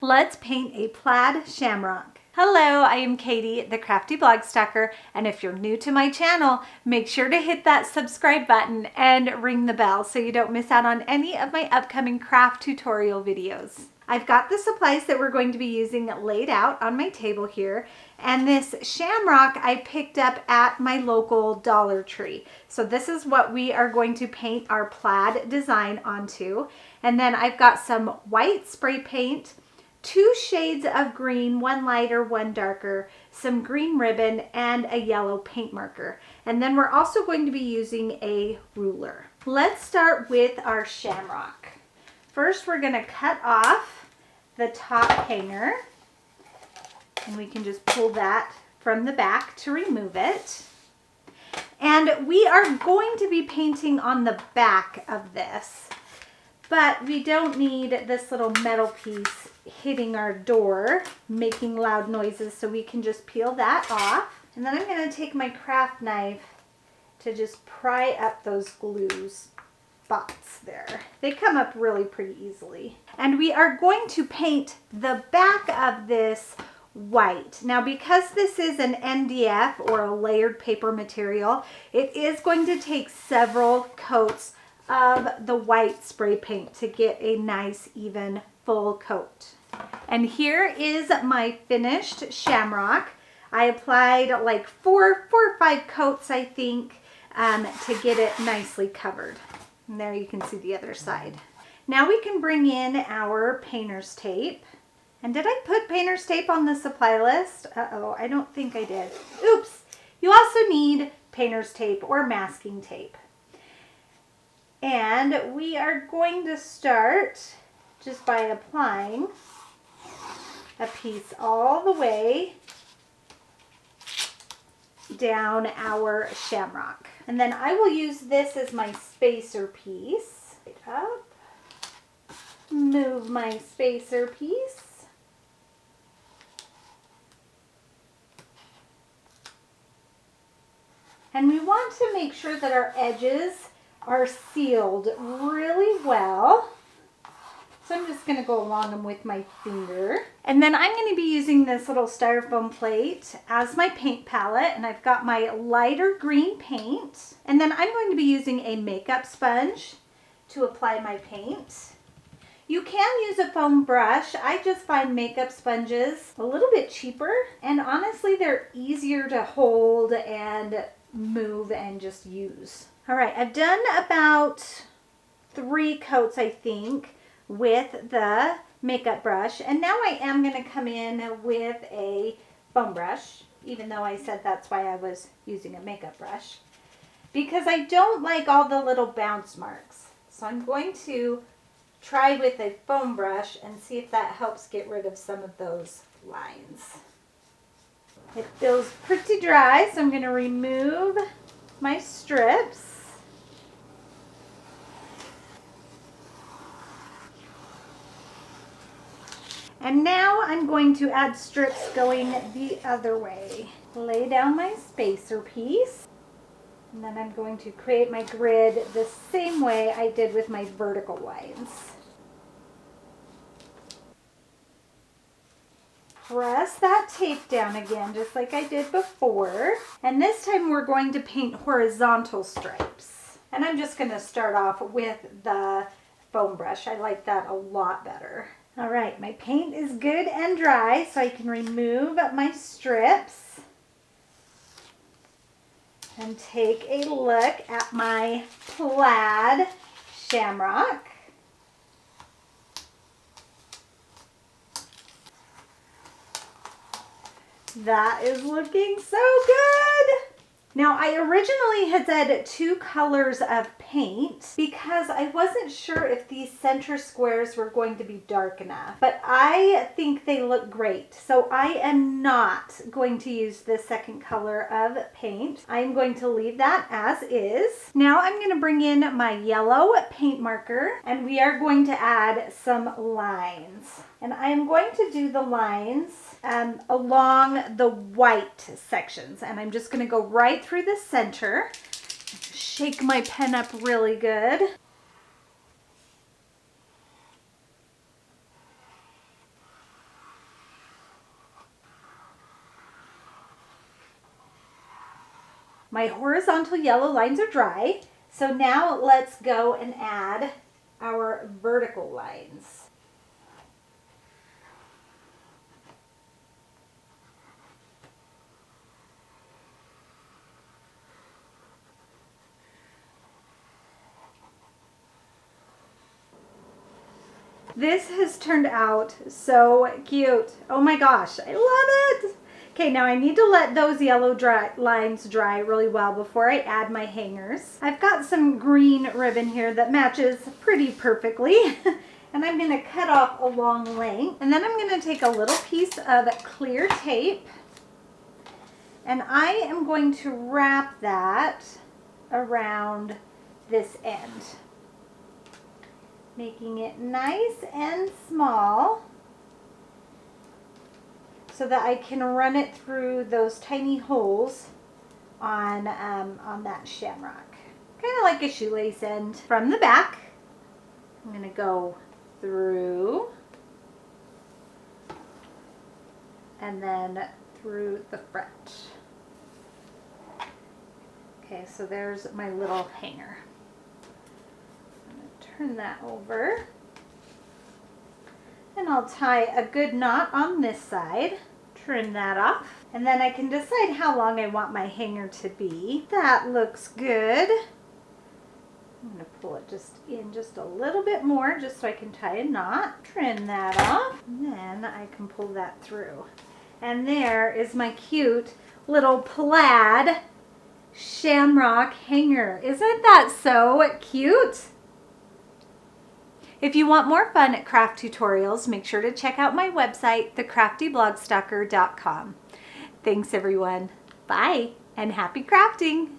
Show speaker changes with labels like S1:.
S1: Let's paint a plaid shamrock. Hello, I am Katie, the Crafty Blog Stalker, and if you're new to my channel, make sure to hit that subscribe button and ring the bell so you don't miss out on any of my upcoming craft tutorial videos. I've got the supplies that we're going to be using laid out on my table here, and this shamrock I picked up at my local Dollar Tree. So this is what we are going to paint our plaid design onto. And then I've got some white spray paint, 2 shades of green, one lighter, one darker, some green ribbon, and a yellow paint marker. And then we're also going to be using a ruler. Let's start with our shamrock. First, we're going to cut off the top hanger, and we can just pull that from the back to remove it. And we are going to be painting on the back of this, but we don't need this little metal piece hitting our door, making loud noises, so we can just peel that off. And then I'm going to take my craft knife to just pry up those glue spots there. They come up really pretty easily. And we are going to paint the back of this white. Now, because this is an MDF or a layered paper material, it is going to take several coats of the white spray paint to get a nice even full coat. And here is my finished shamrock. I applied like four or five coats, I think, to get it nicely covered. And there you can see the other side. Now we can bring in our painter's tape. And did I put painter's tape on the supply list? Uh-oh, I don't think I did. Oops. You also need painter's tape or masking tape. And we are going to start just by applying a piece all the way down our shamrock. And then I will use this as my spacer piece. Up. Move my spacer piece. And we want to make sure that our edges are sealed really well. So I'm just going to go along them with my finger. And then I'm going to be using this little styrofoam plate as my paint palette. And I've got my lighter green paint. And then I'm going to be using a makeup sponge to apply my paint. You can use a foam brush. I just find makeup sponges a little bit cheaper. And honestly, they're easier to hold and move and just use. All right, I've done about 3 coats, I think, with the makeup brush. And now I am going to come in with a foam brush, even though I said that's why I was using a makeup brush, because I don't like all the little bounce marks. So I'm going to try with a foam brush and see if that helps get rid of some of those lines. It feels pretty dry, so I'm going to remove my strips. And now I'm going to add strips going the other way. Lay down my spacer piece. And then I'm going to create my grid the same way I did with my vertical lines. Press that tape down again, just like I did before. And this time we're going to paint horizontal stripes. And I'm just going to start off with the foam brush. I like that a lot better. All right, my paint is good and dry, so I can remove my strips and take a look at my plaid shamrock. That is looking so good. Now, I originally had said 2 colors of paint because I wasn't sure if these center squares were going to be dark enough, but I think they look great. So I am not going to use the second color of paint. I'm going to leave that as is. Now I'm going to bring in my yellow paint marker, and we are going to add some lines. And I am going to do the lines along the white sections, and I'm just going to go right through the center. Shake my pen up really good. My horizontal yellow lines are dry. So now let's go and add our vertical lines. This has turned out so cute. Oh my gosh, I love it. Okay, now I need to let those yellow lines dry really well before I add my hangers. I've got some green ribbon here that matches pretty perfectly. And I'm going to cut off a long length. And then I'm going to take a little piece of clear tape. And I am going to wrap that around this end, making it nice and small so that I can run it through those tiny holes on that shamrock. Kind of like a shoelace end. From the back, I'm going to go through and then through the front. Okay, so there's my little hanger. Turn that over, and I'll tie a good knot on this side, trim that off, and then I can decide how long I want my hanger to be. That looks good. I'm going to pull it just in just a little bit more just so I can tie a knot, trim that off, and then I can pull that through. And there is my cute little plaid shamrock hanger. Isn't that so cute? If you want more fun at craft tutorials, make sure to check out my website, thecraftyblogstalker.com. Thanks everyone. Bye and happy crafting.